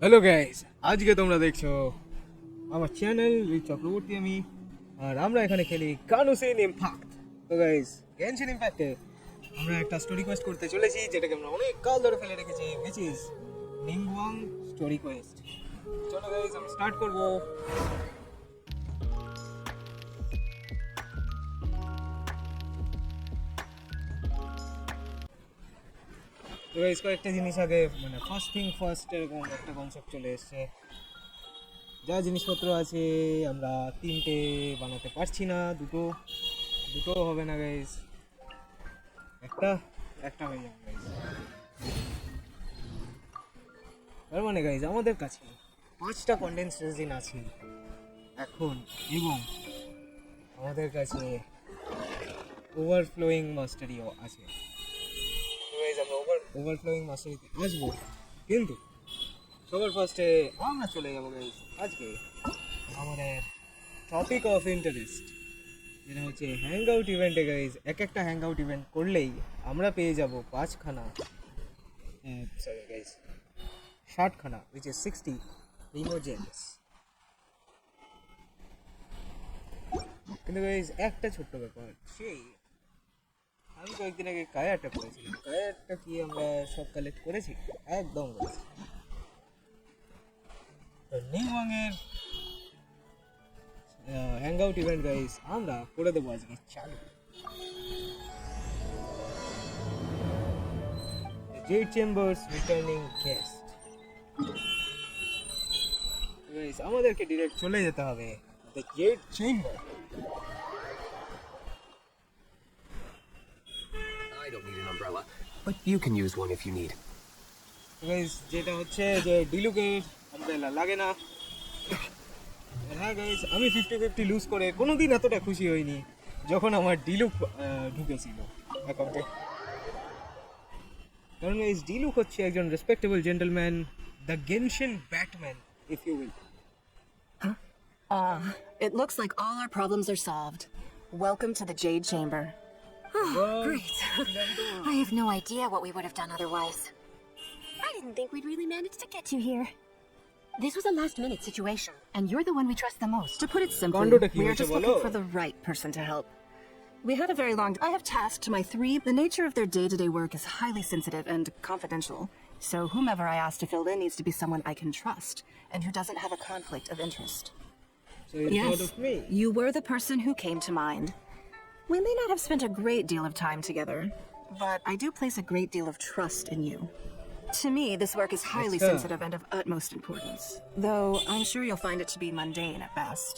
Hello guys, আজকে তোমরা দেখছো আমার চ্যানেল চক্রবর্তী আমি, আর আমরা এখানে খেলি Genshin Impact। তো গাইস, Genshin Impact এ আমরা একটা স্টোরি কোয়েস্ট করতে চলেছি, যেটাকে আমরা অনেক কাল ধরে ফেলে রেখেছি, which is Ningguang story Quest. চলো গাইস, আমরা স্টার্ট করব। তো গাইস, কয়েকটা জিনিস আগে মানে ফার্স্ট থিং ফার্স্ট এরকম একটা কনসেপ্ট চলে এসেছে। যা জিনিসপত্র আছে আমরা তিনটে বানাতে পারছি না, দুটো হবে না গাইস, একটা হয়ে যাবে গাইস। তার মানে গাইস আমাদের কাছে 5টা কনডেন্স রেজিন আছে এখন, এবং আমাদের কাছে ওভারফ্লোয়িং মাস্টারিও আছে। গাইস আমরা ওভারফ্লোয়িং মাস্টারিতে আসবো, কিন্তু সবার ফার্স্টে আমরা চলে যাবো গাইস আজকে আমাদের টপিক অফ ইন্টারেস্ট, যেটা হচ্ছে হ্যাং আউট ইভেন্টে। গাইজ একটা হ্যাং আউট ইভেন্ট করলেই আমরা পেয়ে যাব 60খানা which is 60 ইমোজেন্স। কিন্তু গাইজ একটা ছোট্ট ব্যাপার, সেই আমি কয়েকদিন আগে কায়ারটা করেছিলাম, কায়ারটা কি আমরা সব কালেক্ট করেছি? একদম করেছি। তো নিংওয়াংয়ের হ্যাং আউট ইভেন্ট গাইজ আমরা করে দেবো আজকে চালু। Jade Chambers returning guest. Guys, আমাদেরকে ডাইরেক্ট চলে যেতে হবে the Jade Chamber. I don't need an umbrella, but you can use one if you need. Guys, যেটা হচ্ছে যে ডিলুকের আমব্রেলা লাগে না। হ্যাঁ গাইস, আমি 50-50 লুজ করে কোনোদিন এতটা খুশি হইনি যখন আমার ডিলুক ঢুকেছিল অ্যাকাউন্টে। কারণ গাইস ডিলুক হচ্ছে একজন respectable gentleman, the Genshin Batman if you will. It looks like all our problems are solved. Welcome to the Jade Chamber. Great. I have no idea what we would have done otherwise. I didn't think we'd really manage to get you here. This was a last-minute situation, and you're the one we trust the most. To put it simply, we are just looking for the right person to help. We had a very long... I have tasked my three... The nature of their day-to-day work is highly sensitive and confidential, so whomever I ask to fill in needs to be someone I can trust, and who doesn't have a conflict of interest. So you thought of me? You were the person who came to mind. We may not have spent a great deal of time together, but I do place a great deal of trust in you. To me, this work is highly sensitive and of utmost importance, though I'm sure you'll find it to be mundane at best.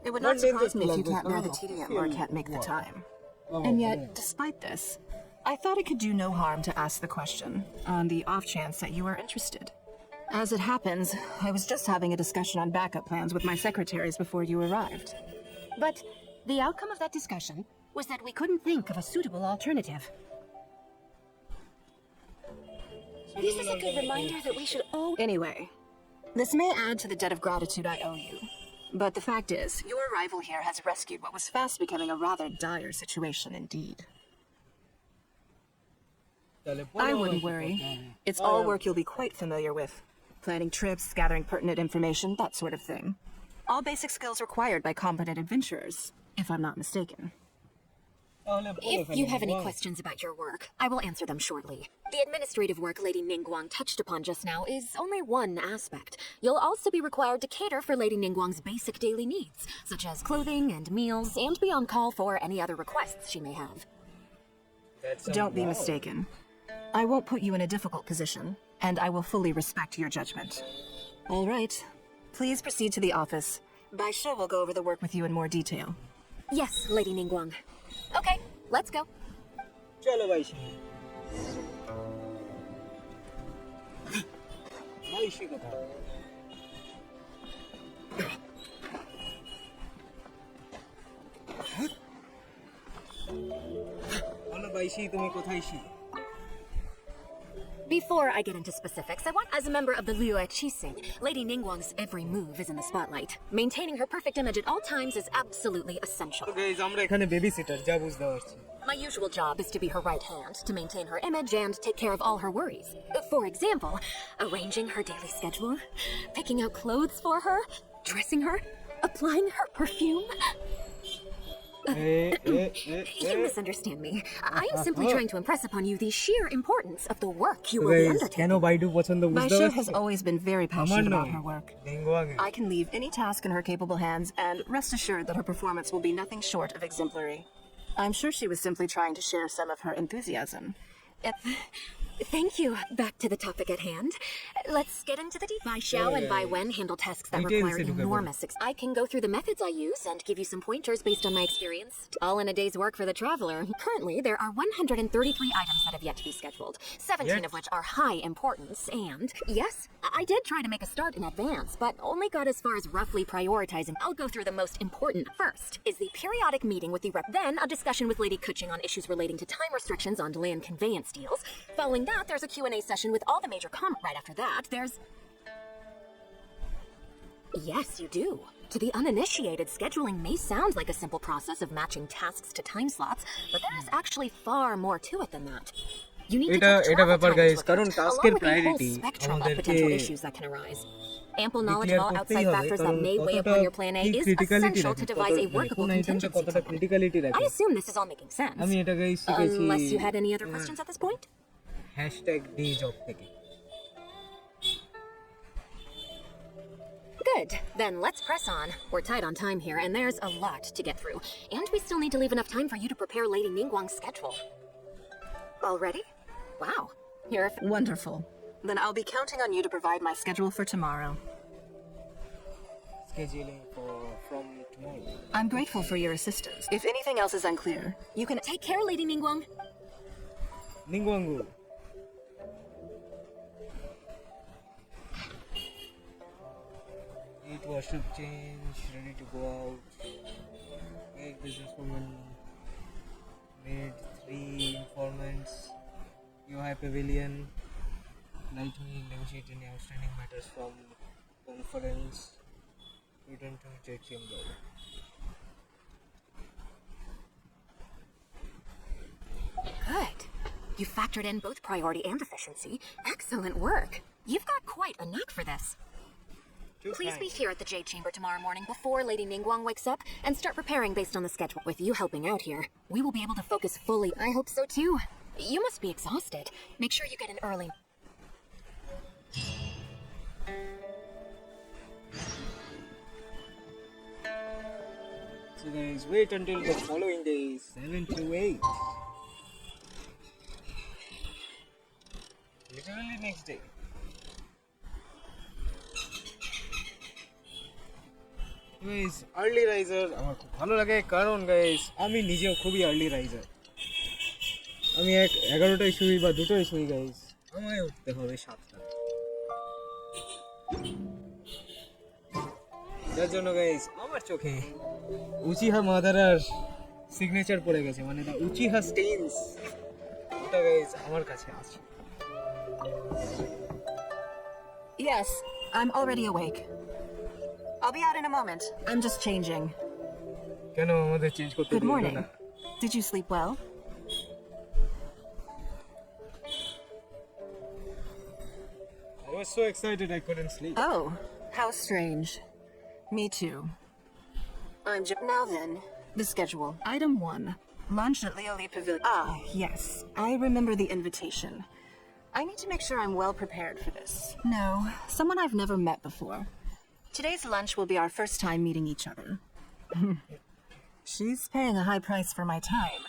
It would not surprise me if you can't bear the tedium or can't make the time. And yet, despite this, I thought it could do no harm to ask the question, on the off chance that you are interested. As it happens, I was just having a discussion on backup plans with my secretaries before you arrived. But the outcome of that discussion was that we couldn't think of a suitable alternative. This is a good reminder that we should Anyway, this may add to the debt of gratitude I owe you. But the fact is, your arrival here has rescued what was fast becoming a rather dire situation indeed. I wouldn't worry. It's all work you'll be quite familiar with. Planning trips, gathering pertinent information, that sort of thing. All basic skills required by competent adventurers, if I'm not mistaken. If you have any questions about your work, I will answer them shortly. The administrative work Lady Ningguang touched upon just now is only one aspect. You'll also be required to cater for Lady Ningguang's basic daily needs, such as clothing and meals, and be on call for any other requests she may have. Don't be mistaken. I won't put you in a difficult position, and I will fully respect your judgment. All right. Please proceed to the office. Bai Shi will go over the work with you in more detail. Yes, Lady Ningguang. Okay, let's go. চলো বাইশি। বাইশি কোথায়? বলো বাইশি, তুমি কোথায়? Before I get into specifics, I want, as a member of the Liyue Harbor, Lady Ningguang's every move is in the spotlight. Maintaining her perfect image at all times is absolutely essential. তো guys আমরা এখানে baby seater যা বুঝতে পারছি My usual job is to be her right hand, to maintain her image and take care of all her worries. For example, arranging her daily schedule, picking out clothes for her, dressing her, applying her perfume. You misunderstand me. I am simply trying to impress upon you the sheer importance of the work you will be guys undertaking. কেন Baidu পছন্দ বুঝতে Baisha পারছি has always been very passionate about her work. Ningguang I can leave any task in her capable hands, and rest assured that her performance will be nothing short of exemplary. I'm sure she was simply trying to share some of her enthusiasm. Thank you. Back to the topic at hand. Let's get into the Bai Xiao and Bai Wen handle tasks that Details require educable. enormous I can go through the methods I use and give you some pointers based on my experience. All in a day's work for the traveler. Currently, there are 133 items that have yet to be scheduled, 17 of which are high importance, and yes, I did try to make a start in advance, but only got as far as roughly prioritizing. I'll go through the most important. First is the periodic meeting with the rep, then a discussion with Lady Kuching on issues relating to time restrictions on land conveyance deals. Following that, there's a Q&A session with all the major right after that, there's... Yes, you do. To the uninitiated, scheduling may sound like a simple process of matching tasks to time slots, but there is actually far more to it than that. You need to এটা take এটা travel ব্যাপার time guys into কারণ account, টাস্কের along with the whole priority spectrum of আমাদেরকে potential issues that can arise. Ample knowledge of declare all করতেই outside হবে factors কারণ that may weigh কতটা upon your plan A কি is criticality essential রাখে to devise a কোন workable আইটেমটা contingency কতটা plan. ক্রিটিক্যালিটি রাখে I assume this is all making sense. আমি এটা গাইস শিখেছি Unless you had any other questions at this point? #Day job থেকে Good. Then let's press on. We're tight on time here, and there's a lot to get through. And we still need to leave enough time for you to prepare Lady Ningguang's schedule. Already? Wow. You're Wonderful. Then I'll be counting on you to provide my schedule for tomorrow. scheduling from tomorrow I'm grateful for your assistance. If anything else is unclear, you can Take care, Lady Ningguang. Ningguang eat washroom change ready to go out make businesswoman made 3 informants you have pavilion light me negotiate any outstanding matters from conference return to Jade chamber Good. You factored in both priority and efficiency. Excellent work. You've got quite a knack for this. Please be here at the Jade Chamber tomorrow morning before Lady Ningguang wakes up and start preparing based on the schedule. With you helping out here, we will be able to focus fully. I hope so too. You must be exhausted. Make sure you get in early. So guys, wait until the following day, 7 to 8. Literally next day. Guys, early riser আমার খুব ভালো লাগে কারণ guys আমি নিজেও খুবই early raiser আমি 11টায় শুই বা 2টায় শুই গাইস আমায় উঠতে হবে 7টা যার জন্য গাইস আমার চোখে উচিহা মাদারার সিগনেচার পড়ে গেছে মানে দা উচিহা স্টেইনস ওটা গাইস আমার কাছে আছে Yes, I'm already awake. I'll be out in a moment. I'm just changing. কেন আমাদের চেঞ্জ করতে Good দিল morning. না Did you sleep well? I was so excited I couldn't sleep. Oh, how strange. Me too. Now then, the schedule. Item 1. Lunch at Liyue Pavilion. Ah, yes. I remember the invitation. I need to make sure I'm well prepared for this. No, someone I've never met before. Today's lunch will be our first time meeting each other. She's paying a high price for my time,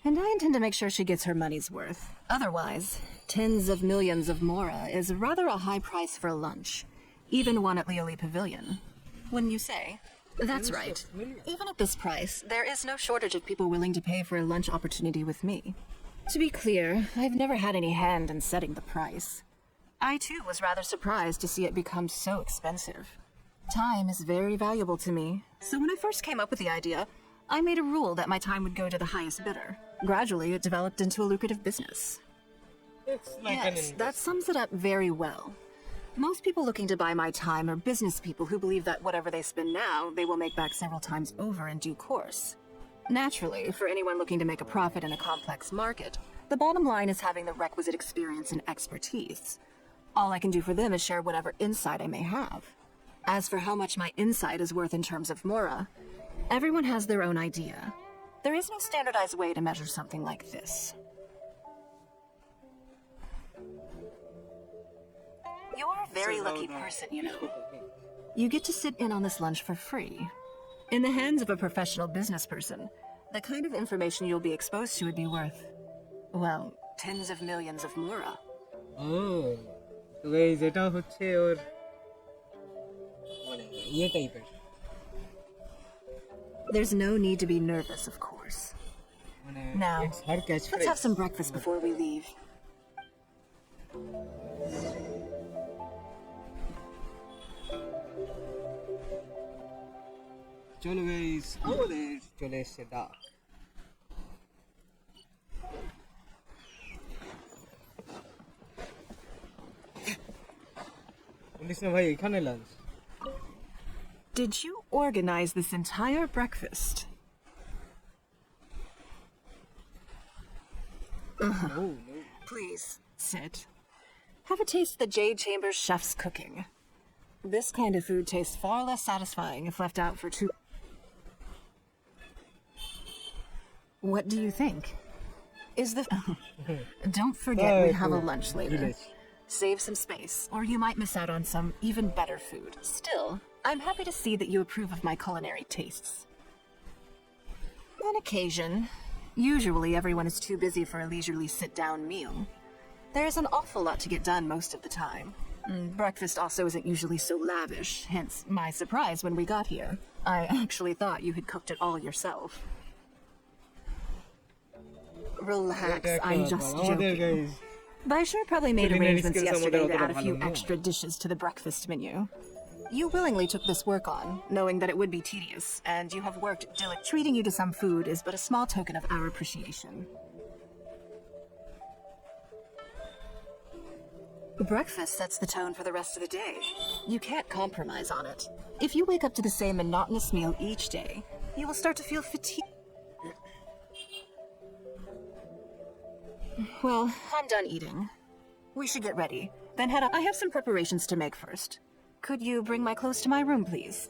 and I intend to make sure she gets her money's worth. Otherwise, tens of millions of mora is rather a high price for lunch, even one at Liyue Pavilion. Wouldn't you say? That's right. Even at this price, there is no shortage of people willing to pay for a lunch opportunity with me. To be clear, I've never had any hand in setting the price. I too was rather surprised to see it become so expensive. Time is very valuable to me, so when I first came up with the idea, I made a rule that my time would go to the highest bidder. Gradually, it developed into a lucrative business. It's like an Yes, that sums it up very well. Most people looking to buy my time are business people who believe that whatever they spend now, they will make back several times over in due course. Naturally, for anyone looking to make a profit in a complex market, the bottom line is having the requisite experience and expertise. All I can do for them is share whatever insight I may have. As for how much my insight is worth in terms of Mora, everyone has their own idea. There is no standardized way to measure something like this. You're a very lucky person, you know. You get to sit in on this lunch for free. In the hands of a professional business person, the kind of information you'll be exposed to would be worth, well, tens of millions of Mora. Oh, তো guys এটা হচ্ছে ওর মানে ইয়ে টাইপের There's no need to be nervous, of course. মানে Now, it's her let's catchphrase. have some breakfast before we leave. চলো guys আমাদের চলে এসছে ডাক বলিস না ভাই এখানে lunch Did you organize this entire breakfast? Oh, no. Please, sit. Have a taste of the Jade Chamber's chef's cooking. This kind of food tastes far less satisfying if left out for too... What do you think? Is the... Don't forget we have a lunch later. Save some space, or you might miss out on some even better food. Still, I'm happy to see that you approve of my culinary tastes. On occasion, usually everyone is too busy for a leisurely sit-down meal. There's an awful lot to get done most of the time. Breakfast also isn't usually so lavish, hence my surprise when we got here. I actually thought you had cooked it all yourself. Relax, I'm just joking. Baishar probably made Culinary arrangements skills yesterday to আমাদের add a few অতটা ভালো extra dishes to the breakfast menu. You willingly took this work on, knowing that it would be tedious, and you have worked diligently. Treating you to some food is but a small token of our appreciation. Breakfast sets the tone for the rest of the day. You can't compromise on it. If you wake up to the same monotonous meal each day, you will start to feel fatigued. Well, I'm done eating. We should get ready. Then head up. I have some preparations to make first. Could you bring my clothes to my room, please?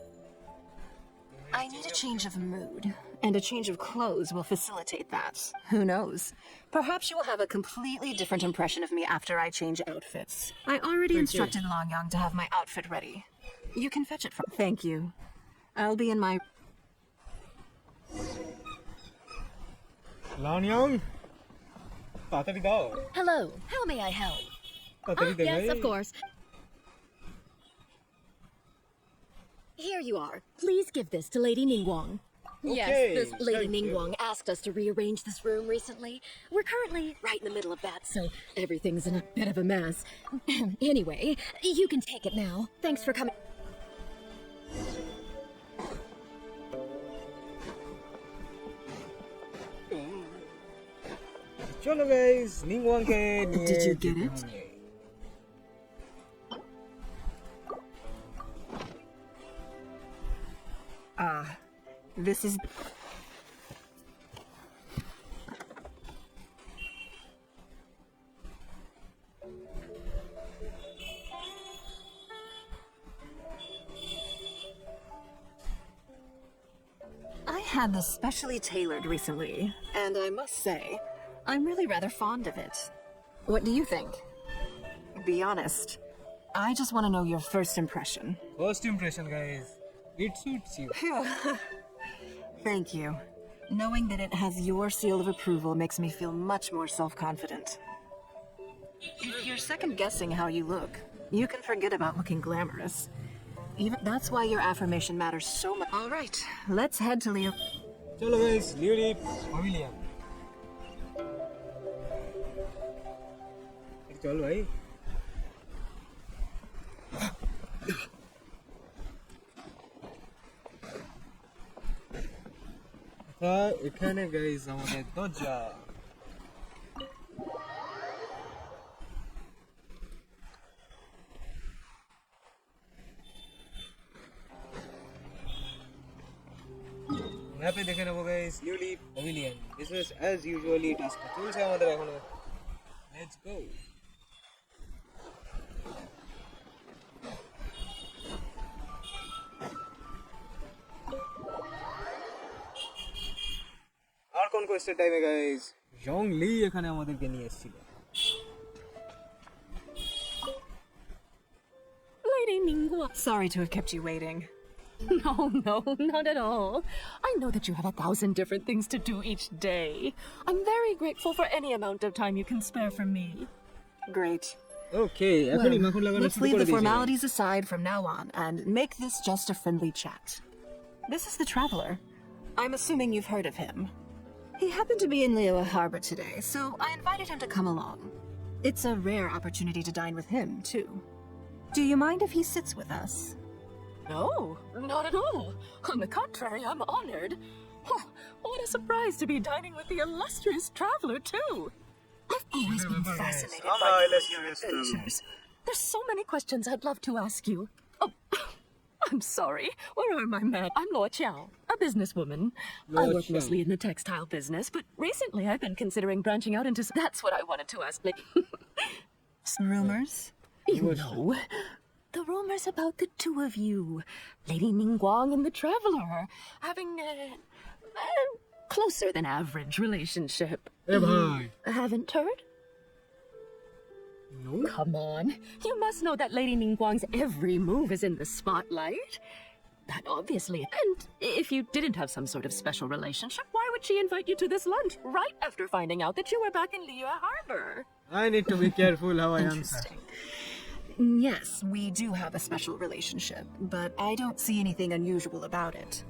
I need a change of mood, and a change of clothes will facilitate that. Who knows? Perhaps you will have a completely different impression of me after I change outfits. I already instructed Longyang to have my outfit ready. You can fetch it from... Thank you. I'll be in my... লানিয়ং তাড়াতাড়ি দাও Hello, how may I help? তাড়াতাড়ি দে Yes, ভাই of course. Here you are. Please give this to Lady Ningguang. Yes, Okay, this Lady thank you. Ningguang asked us to rearrange this room recently. We're currently right in the middle of that, so everything's in a bit of a mess. Anyway, you can take it now. Thanks for coming. চলো guys নিংওয়াংকে Did you get it? This is... I had this specially tailored recently, and I must say, I'm really rather fond of it. What do you think? Be honest. I just want to know your first impression. First impression, guys. It suits you. Thank you. Knowing that it has your seal of approval makes me feel much more self-confident. If you're second-guessing how you look, you can forget about looking glamorous. Even that's why your affirmation matters so much. All right, let's head to Liyue. চলো guys লিউলি pavilion চল ভাই এখানে guys আমাদের দরজা यहाँ पे देखे नेबो गाइस ल्यूली pavilion this is as usually task चलছে আমাদের এখনো लेट्स गो আর কোন কোয়েস্টের টাইমে গাইস জং লি এখানে আমাদেরকে নিয়ে এসেছিল Lady Ningguang. Sorry to have kept you waiting. No, not at all. I know that you have 1,000 different things to do each day. I'm very grateful for any amount of time you can spare from me. Great. ওকে এখনই মাখন লাগানো Let's শুরু leave করে the দিয়েছি formalities aside from now on and make this just a friendly chat. This is the traveler. I'm assuming you've heard of him. He happened to be in Liyue Harbor today, so I invited him to come along. It's a rare opportunity to dine with him, too. Do you mind if he sits with us? No, not at all. On the contrary, I'm honored. Oh, what a surprise to be dining with the illustrious traveler, too. I've always been fascinated by your adventures. There's so many questions I'd love to ask you. Oh, I'm sorry. Where are my men? I'm Luo Qiao, a businesswoman. I work mostly in the textile business, but recently I've been considering branching out into... That's what I wanted to ask. Some rumors? You know, the rumors about the two of you, Lady Ningguang and the Traveler, having a closer than average relationship. এ ভাই Haven't heard? No. Come on. You must know that Lady Ningguang's every move is in the spotlight. That obviously. And if you didn't have some sort of special relationship, why would she invite you to this lunch right after finding out that you were back in Liyue Harbor? I need to be careful how I answer Interesting. Yes, we do have a special relationship, but I don't see anything unusual about it.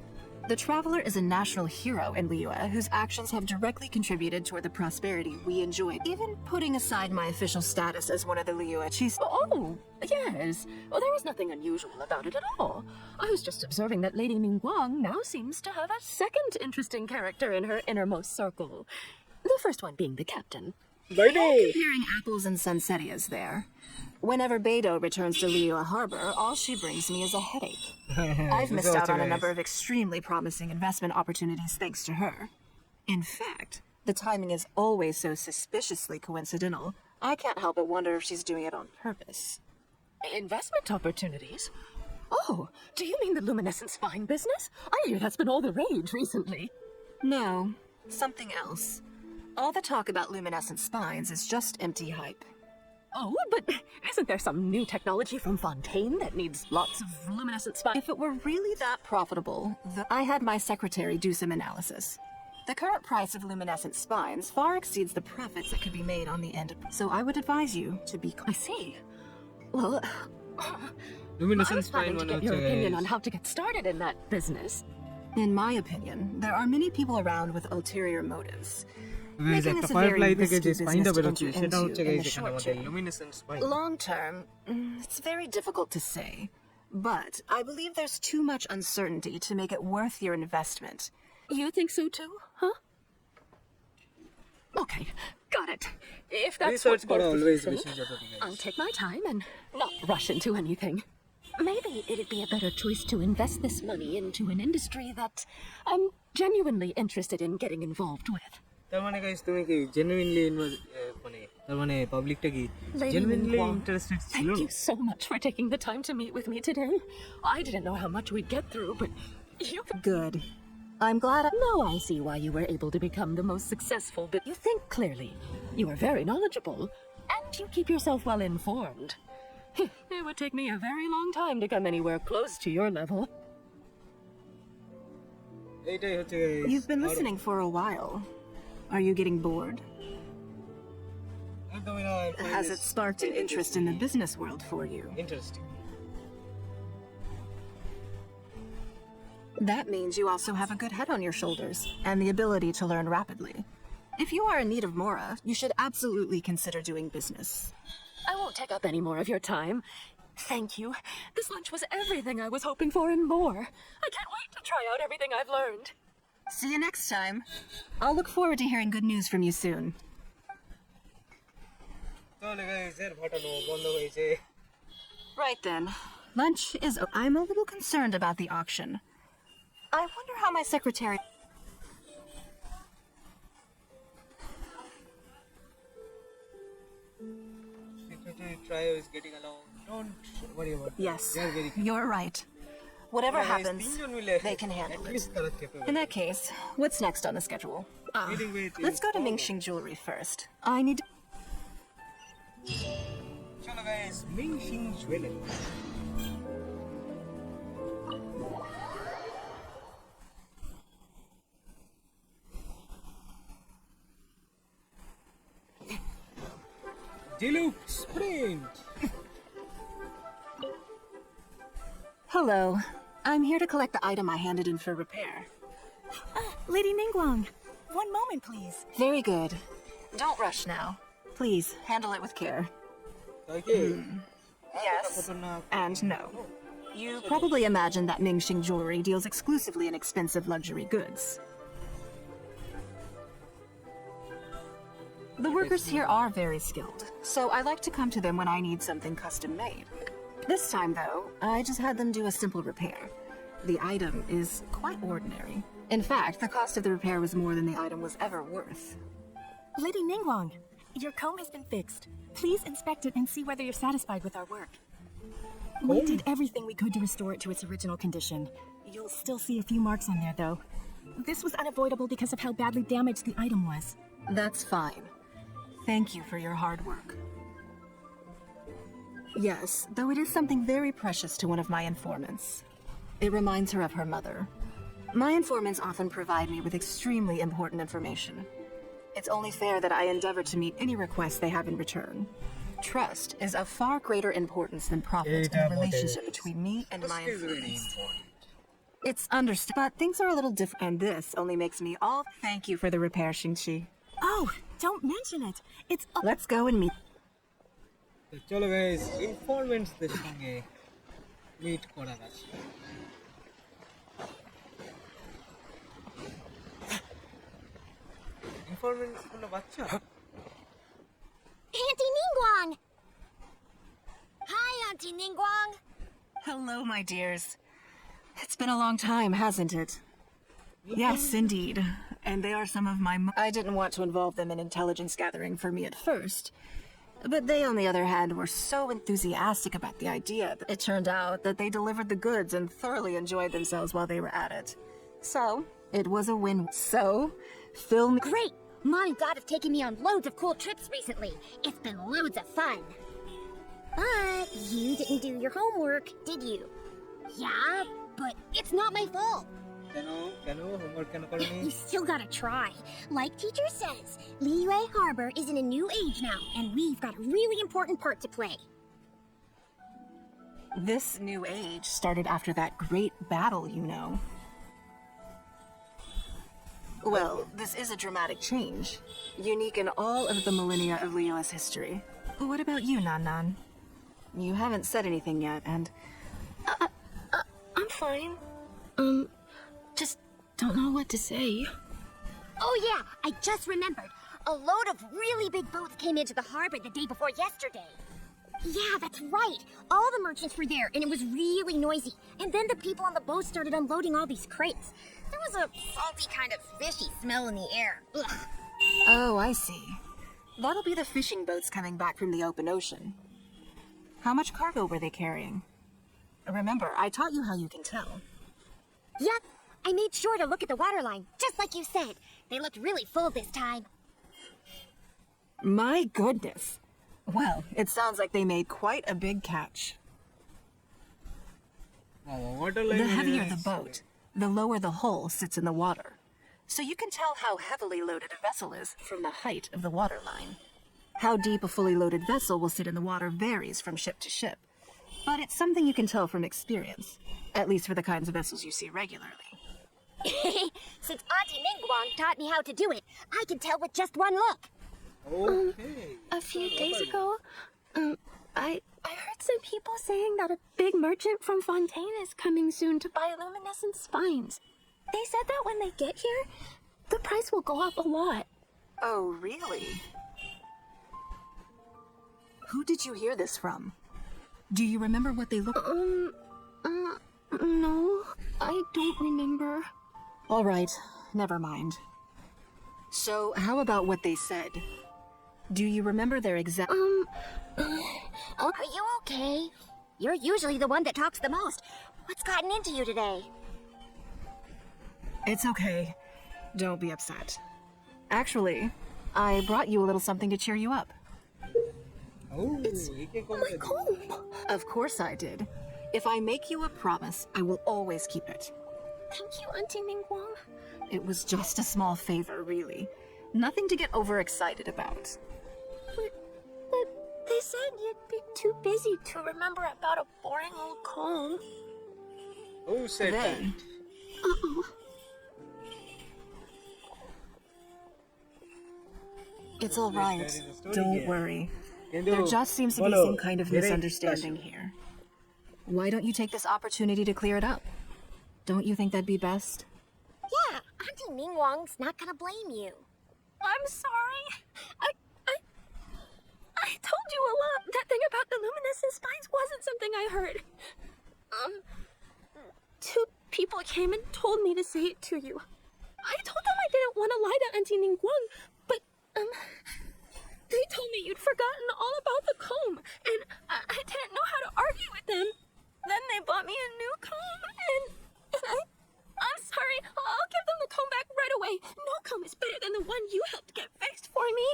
The Traveler is a national hero in Liyue whose actions have directly contributed toward the prosperity we enjoy, even putting aside my official status as one of the Liyue chiefs. Oh, yes. Well, there was nothing unusual about it at all. I was just observing that Lady Ningguang now seems to have a second interesting character in her innermost circle. The first one being the captain. Comparing apples and sunsettias there. Whenever Beidou returns to Liyue Harbor, all she brings me is a headache. I've missed out on a number of extremely promising investment opportunities thanks to her. In fact, the timing is always so suspiciously coincidental, I can't help but wonder if she's doing it on purpose. Investment opportunities? Oh, do you mean the luminescent spine business? I hear that's been all the rage recently. No, something else. All the talk about luminescent spines is just empty hype. Oh, but isn't there some new technology from Fontaine that needs lots of luminescent spines? If it were really that profitable, I had my secretary do some analysis. The current price of luminescent spines far exceeds the profits that could be made on the end, so I would advise you to be... I see. Well, I luminescent was spine planning to মানে get your হচ্ছে opinion on how to get started in that business. In my opinion, there are many people around with ulterior motives. guys Making একটা this a firefly very থেকে risky যে business স্পাইনটা to বেরোচ্ছে enter সেটা into হচ্ছে in guys the এখানে short আমাদের term. Luminescent spine Long term, it's very difficult to say. But I believe there's too much uncertainty to make it worth your investment. You think so too, huh? Okay, got it. If that's research what করা both of you always think, বেশি জরুরি guys I'll take my time and not rush into anything. Maybe it'd be a better choice to invest this money into an industry that I'm genuinely interested in getting involved with. তার মানে guys তুমি কি genuinely মানে তার মানে পাবলিকটা কি Lady genuinely Ningguang, interested ছিল Thank you so much for taking the time to meet with me today. I didn't know how much we'd get through, but you... Good. I'm glad Now I see why you were able to become the most successful, but you think clearly. You are very knowledgeable, and you keep yourself well informed. It would take me a very long time to come anywhere close to your level. এইটাই হচ্ছে guys You've been listening for a while. Are you getting bored? একদমই না Has it sparked an interest in the business world for you? Interesting That means you also have a good head on your shoulders and the ability to learn rapidly. If you are in need of Mora, you should absolutely consider doing business. I won't take up any more of your time. Thank you. This lunch was everything I was hoping for and more. I can't wait to try out everything I've learned. See you next time. I'll look forward to hearing good news from you soon. তাহলে guys এর ফাটানো বন্ধ হয়েছে Right then. Lunch is... I'm a little concerned about the auction. I wonder how my secretary... Secretary Trio is getting along. Don't worry about it. Yes, They are very capable. you're right. Whatever Guys, happens, तीन जन मिले हैं. they can handle At it. least they are capable. In that case, what's next on the schedule? Meeting with Let's go to Paolo. Mingxing Jewelry first. I need to... Chalo guys, Mingxing Jewelry. Deluxe Sprint. Hello. I'm here to collect the item I handed in for repair. Lady Ningguang, one moment, please. Very good. Don't rush now. Please, handle it with care. Okay. Yes, and no. You probably imagine that Mingxing Jewelry deals exclusively in expensive luxury goods. The workers here are very skilled, so I like to come to them when I need something custom made. This time, though, I just had them do a simple repair. The item is quite ordinary. In fact, the cost of the repair was more than the item was ever worth. Lady Ningguang, your comb has been fixed. Please inspect it and see whether you're satisfied with our work. We did everything we could to restore it to its original condition. You'll still see a few marks on there, though. This was unavoidable because of how badly damaged the item was. That's fine. Thank you for your hard work. Yes, though it is something very precious to one of my informants. It reminds her of her mother. My informants often provide me with extremely important information. It's only fair that I endeavor to meet any requests they have in return. Trust is of far greater importance than profit in the relationship between me and my This is really informants. important. It's understood, but things are a little different, and this only makes me all thank you for the repair, Xingqi. Oh, don't mention it. It's Let's go and meet. তো চলো guys ইনফরমেন্টসদের সঙ্গে meet করা যাক ইনফরমেন্টস কোনো বাচ্চা Auntie Ningguang! Hi, Auntie Ningguang! Hello, my dears. It's been a long time, hasn't it? Yes, indeed. And they are some of my... I didn't want to involve them in intelligence gathering for me at first. But they, on the other hand, were so enthusiastic about the idea that it turned out that they delivered the goods and thoroughly enjoyed themselves while they were at it. So, it was a win. So, fill me... Great! Mom and Dad have taken me on loads of cool trips recently. It's been loads of fun. But you didn't do your homework, did you? Yeah, but it's not my fault. কেন homework কেন করনি You still gotta try. Like teacher says, Liyue Harbor is in a new age now, and we've got a really important part to play. This new age started after that great battle, you know. Well, this is a dramatic change, unique in all of the millennia of Liyue's history. What about you, Nan? You haven't said anything yet, and... I'm fine. Just don't know what to say. Oh yeah, I just remembered. A load of really big boats came into the harbor the day before yesterday. Yeah, that's right. All the merchants were there, and it was really noisy. And then the people on the boat started unloading all these crates. There was a salty kind of fishy smell in the air. Ugh. Oh, I see. That'll be the fishing boats coming back from the open ocean. How much cargo were they carrying? Remember, I taught you how you can tell. Yep, I made sure to look at the waterline, just like you said. They looked really full this time. My goodness. Well, it sounds like they made quite a big catch. The heavier the boat, the lower the hull sits in the water. So you can tell how heavily loaded a vessel is from the height of the waterline. How deep a fully loaded vessel will sit in the water varies from ship to ship. But it's something you can tell from experience, at least for the kinds of vessels you see regularly. Since Auntie Ningguang taught me how to do it, I can tell with just one look. Okay. A few days ago, I heard some people saying that a big merchant from Fontaine is coming soon to buy luminescent spines. They said that when they get here, the price will go up a lot. Oh, really? Who did you hear this from? Do you remember what they look No, I don't remember. All right, never mind. So, how about what they said? Do you remember their exact? Are you okay? You're usually the one that talks the most. What's gotten into you today? It's okay. Don't be upset. Actually, I brought you a little something to cheer you up. Oh, My comb! Of course I did. If I make you a promise, I will always keep it. Thank you, Auntie Ningguang. It was just a small favor, really. Nothing to get overexcited about. But they said you'd be too busy to remember about a boring old comb. Who said that? They. Uh-oh. It's all right. There is a story Don't here. worry. Kendo, There just seems to be follow. some kind of Direct misunderstanding here. Why don't you take this opportunity to clear it up? Don't you think that'd be best? Yeah, Auntie Ningguang's not gonna blame you. I'm sorry. I told you a lot. That thing about the luminescent spines wasn't something I heard. Two people came and told me to say it to you. I told them I didn't want to lie to Auntie Ningguang, but, they told me you'd forgotten all about the comb, and I didn't know how to argue with them. Then they bought me a new comb, and I'm sorry. I'll give them the comb back right away. No comb is better than the one you helped get fixed for me.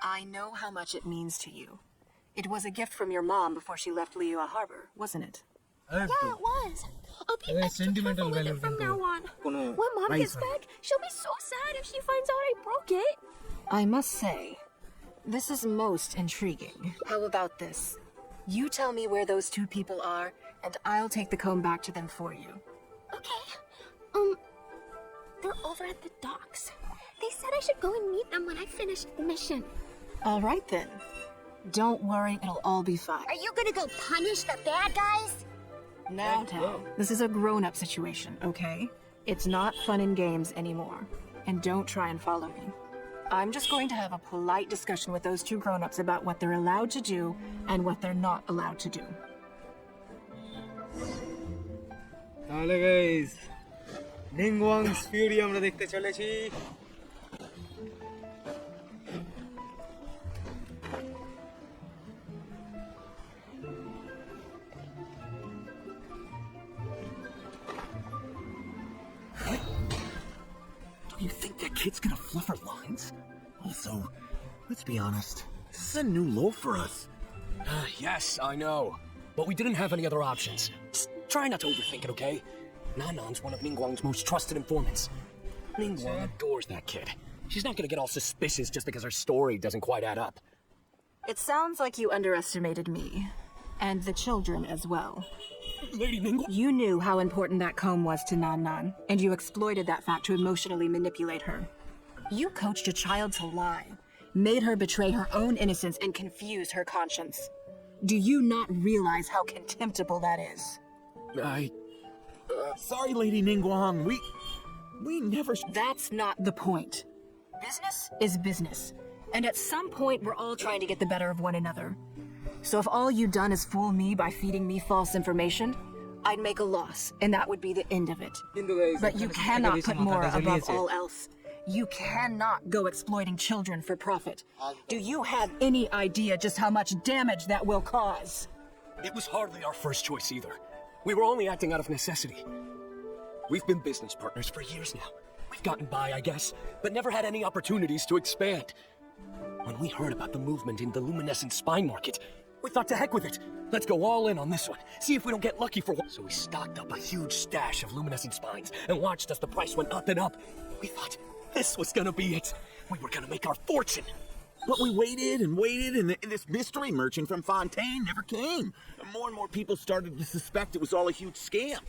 I know how much it means to you. It was a gift from your mom before she left Liyue Harbor, wasn't it? Yeah, it was. I'll be Yeah, extra sentimental careful with value it from কিন্তু now on. কোনো When Mom price gets হয় না। back, she'll be so sad if she finds out I broke it. I must say, this is most intriguing. How about this? You tell me where those two people are, and I'll take the comb back to them for you. Okay. They're over at the docks. They said I should go and meet them when I finish the mission. All right then. Don't worry, it'll all be fine. Are you gonna go punish the bad guys? Now, this is a grown-up situation, okay? It's not fun and games anymore. And don't try and follow me. I'm just going to have a polite discussion with those two grown-ups about what they're allowed to do and what they're not allowed to do. তাহলে guys নিংওয়াংস Fury আমরা দেখতে চলেছি। Do you think that kid's gonna fluff her lines? Also, let's be honest, this is a new low for us. Yes, I know. But we didn't have any other options. Just try not to overthink it, okay? Nanan's one of Ningguang's most trusted informants. Ningguang adores that kid. She's not gonna get all suspicious just because her story doesn't quite add up. It sounds like you underestimated me. And the children as well. Lady Ningguang? You knew how important that comb was to Nan Nan, and you exploited that fact to emotionally manipulate her. You coached a child to lie, made her betray her own innocence, and confuse her conscience. Do you not realize how contemptible that is? Sorry, Lady Ningguang, we never... That's not the point. Business is business, and at some point we're all trying to get the better of one another. So if all you've done is fool me by feeding me false information, I'd make a loss, and that would be the end of it. কিন্তু guys, But you এখানে cannot বেশি put মাথাটা more above জ্বালিয়েছে। all else. You cannot go exploiting children for profit. Do you have any idea just how much damage that will cause? It was hardly our first choice either. We were only acting out of necessity. We've been business partners for years now. We've gotten by, I guess, but never had any opportunities to expand. When we heard about the movement in the luminescent spine market, we thought to heck with it. Let's go all in on this one. See if we don't get lucky for one. So we stocked up a huge stash of luminescent spines and watched as the price went up and up. We thought this was gonna be it. We were gonna make our fortune. But we waited, and this mystery merchant from Fontaine never came. And more people started to suspect it was all a huge scam.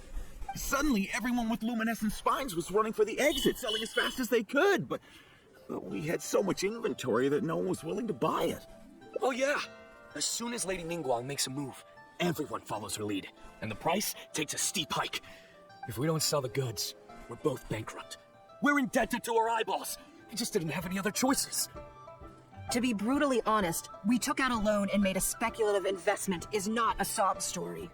Suddenly, everyone with luminescent spines was running for the exit, selling as fast as they could. But we had so much inventory that no one was willing to buy it. Oh yeah. As soon as Lady Ningguang makes a move, everyone follows her lead, and the price takes a steep hike. If we don't sell the goods, we're both bankrupt. We're indebted to our eyeballs. We just didn't have any other choices. To be brutally honest, we took out a loan and made a speculative investment is not a sob story.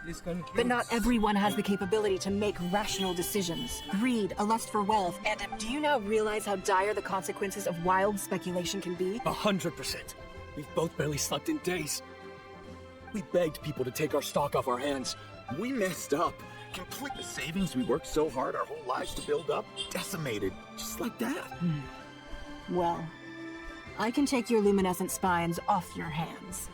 This concludes. But not everyone has the capability to make rational decisions. Greed, a lust for wealth, and do you now realize how dire the consequences of wild speculation can be? 100%. We've both barely slept in days. We begged people to take our stock off our hands. We messed up. Complete the savings we worked so hard our whole lives to build up, decimated, just like that. Well, I can take your luminescent spines off your hands.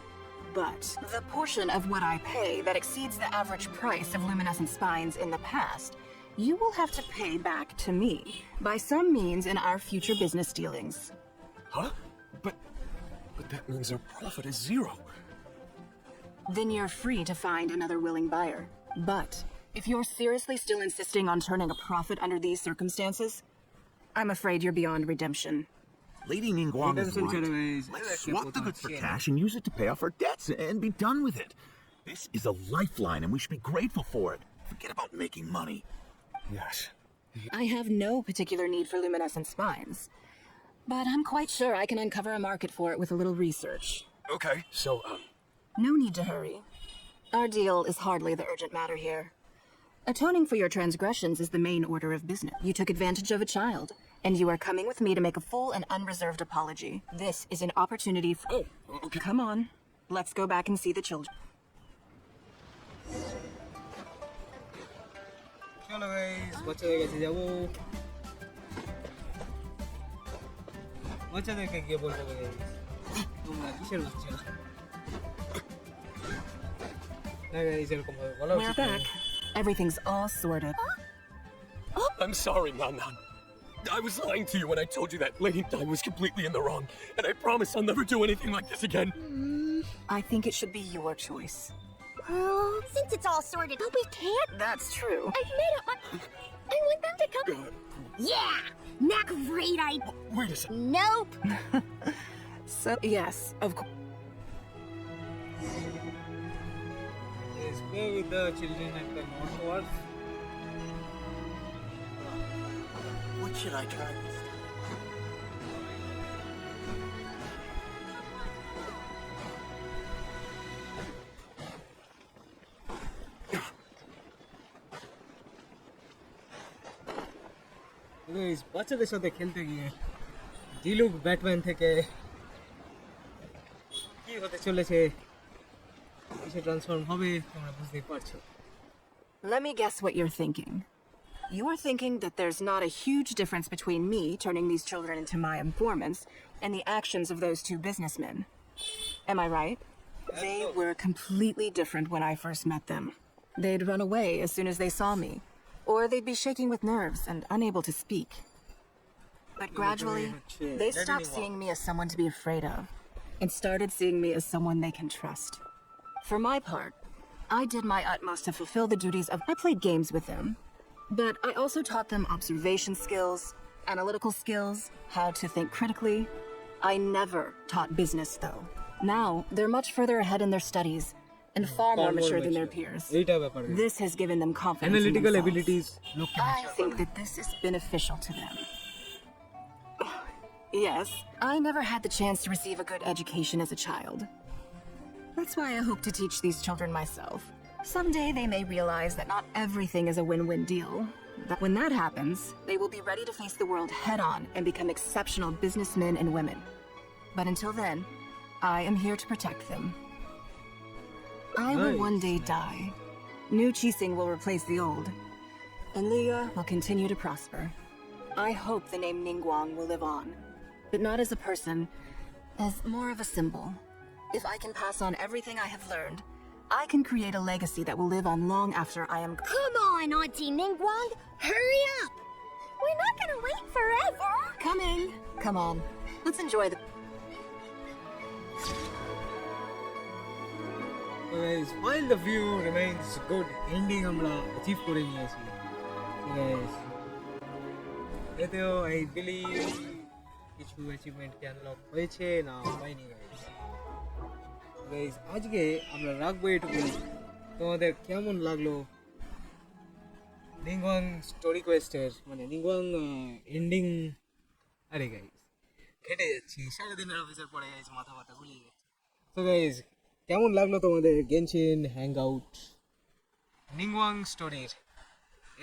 But the portion of what I pay that exceeds the average price of luminescent spines in the past, you will have to pay back to me by some means in our future business dealings. Huh? But that means our profit is 0. Then you're free to find another willing buyer. But if you're seriously still insisting on turning a profit under these circumstances, I'm afraid you're beyond redemption. Lady Ningguang is Redemption right. service. Let's swap the goods for cash and use it to pay off our debts and be done with it. This is a lifeline and we should be grateful for it. Forget about making money. Yes. I have no particular need for luminescent spines, but I'm quite sure I can uncover a market for it with a little research. Okay. So, No need to hurry. Our deal is hardly the urgent matter here. Atoning for your transgressions is the main order of business. You took advantage of a child, and you are coming with me to make a full and unreserved apology. This is an opportunity for... oh, okay. Come on. Let's go back and see the children. চলো guys, বাচ্চাদের কাছে যাবো। বাচ্চাদেরকে গিয়ে বলবো guys, তোমরা কিসের বাচ্চা? না গাইস, এরকম ভাবে বলা We're উচিত না। back. Everything's all sorted. I'm sorry, Nan Nan. I was lying to you when I told you that Lady Di was completely in the wrong, and I promise I'll never do anything like this again. I think it should be your choice. Well, since it's all sorted, we can't. That's true. I've made up. I want them to come. Yeah, not great idea. Wait a second. Nope. So, yes, of course. Yes, play with the children and the not What should I try this time? Guys, বাচ্চাদের সাথে খেলতে গিয়ে দিলুক Batman থেকে কি হতে চলেছে, কিসে transform হবে তোমরা বুঝতেই পারছো। Let me guess what you're thinking. You're thinking that there's not a huge difference between me turning these children into my informants and the actions of those two businessmen. Am I right? They were completely different when I first met them. They'd run away as soon as they saw me, or they'd be shaking with nerves and unable to speak. But gradually, they stopped seeing me as someone to be afraid of and started seeing me as someone they can trust. For my part, I did my utmost to fulfill the duties of... I played games with them, but I also taught them observation skills, analytical skills, how to think critically. I never taught business, though. Now, they're much further ahead in their studies and far more mature than their peers. এইটা ব্যাপার। This has given them confidence in Analytical themselves. abilities লোককে I think that this is beneficial to them. Yes, I never had the chance to receive a good education as a child. That's why I hope to teach these children myself. Someday they may realize that not everything is a win-win deal. But when that happens, they will be ready to face the world head-on and become exceptional businessmen and women. But until then, I am here to protect them. I will one day die. New Qixing will replace the old, and Liyue will continue to prosper. I hope the name Ningguang will live on, but not as a person, as more of a symbol. If I can pass on everything I have learned, I can create a legacy that will live on long after I am gone. Come on, Auntie Ningguang. Hurry up. We're not gonna wait forever. Coming! Come on, let's enjoy the... So guys, while the view remains good, ending আমরা achieve করে নিয়েছি। So guys, এতেও I believe কিছু achievement কে unlock হয়েছে না হয়নি guys. So guys, আজকে আমরা রাখবো এটুকু। তোমাদের কেমন লাগলো নিংওয়াং স্টোরি কোয়েস্টের, মানে নিংওয়াং এন্ডিং? আরে গাইস, খেটে যাচ্ছি সারাদিনের অফিসের পরে গাইস, মাথা ব্যথা গুলিয়ে যাচ্ছে। So guys, কেমন লাগলো তোমাদের গেনশিন হ্যাংআউট? নিংওয়াং স্টোরির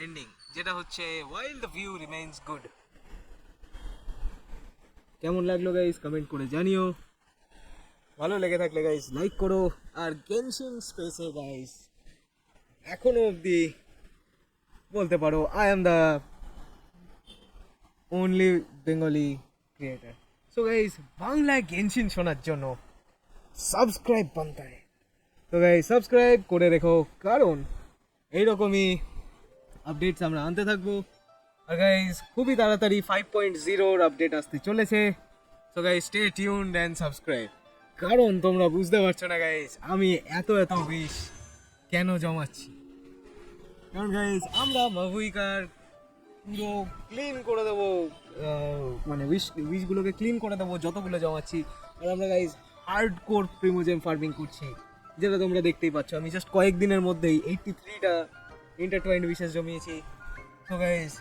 এন্ডিং, যেটা হচ্ছে while the view remains good। কেমন লাগলো গাইস কমেন্ট করে জানিও, ভালো লেগে থাকলে গাইস লাইক করো। আর গেনশিন স্পেসে গাইস এখনো অবধি বলতে পারো I am the only Bengali creator। So guys, বাংলায় গেনশিন শোনার জন্য সাবস্ক্রাইব বানতে হয়। তো গাইস সাবস্ক্রাইব করে রেখো, কারণ এইরকমই আপডেটস আমরা আনতে থাকবো। আর গাইস খুবই তাড়াতাড়ি 5.0 আপডেট আসতে চলেছে। So guys stay tuned and subscribe. কারণ তোমরা বুঝতে পারছো না গাইস আমি এত উইশ কেন জমাচ্ছি। কারণ গাইস আমরা মাহুইকার পুরো ক্লিন করে দেবো, মানে উইশগুলোকে ক্লিন করে দেবো যতগুলো জমাচ্ছি। আর আমরা গাইস হার্ড কোর প্রিমোজেম ফার্মিং করছি, যেটা তোমরা দেখতেই পাচ্ছ। আমি জাস্ট কয়েকদিনের মধ্যেই 83টা ইন্টারটুয়াইন্ড উইশেস জমিয়েছি। সো গাইস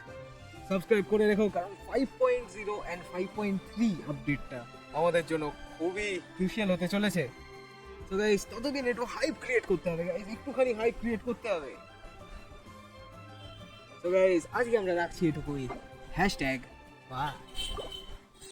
সাবস্ক্রাইব করে রেখো, কারণ 5.0 অ্যান্ড 5.3 আপডেটটা আমাদের জন্য খুবই ক্রুশিয়াল হতে চলেছে। সো গাইস ততদিন একটু হাইপ ক্রিয়েট করতে হবে গাইস, একটুখানি হাইপ ক্রিয়েট করতে হবে। সো গাইস আজকে আমরা রাখছি এটুকুই। #বা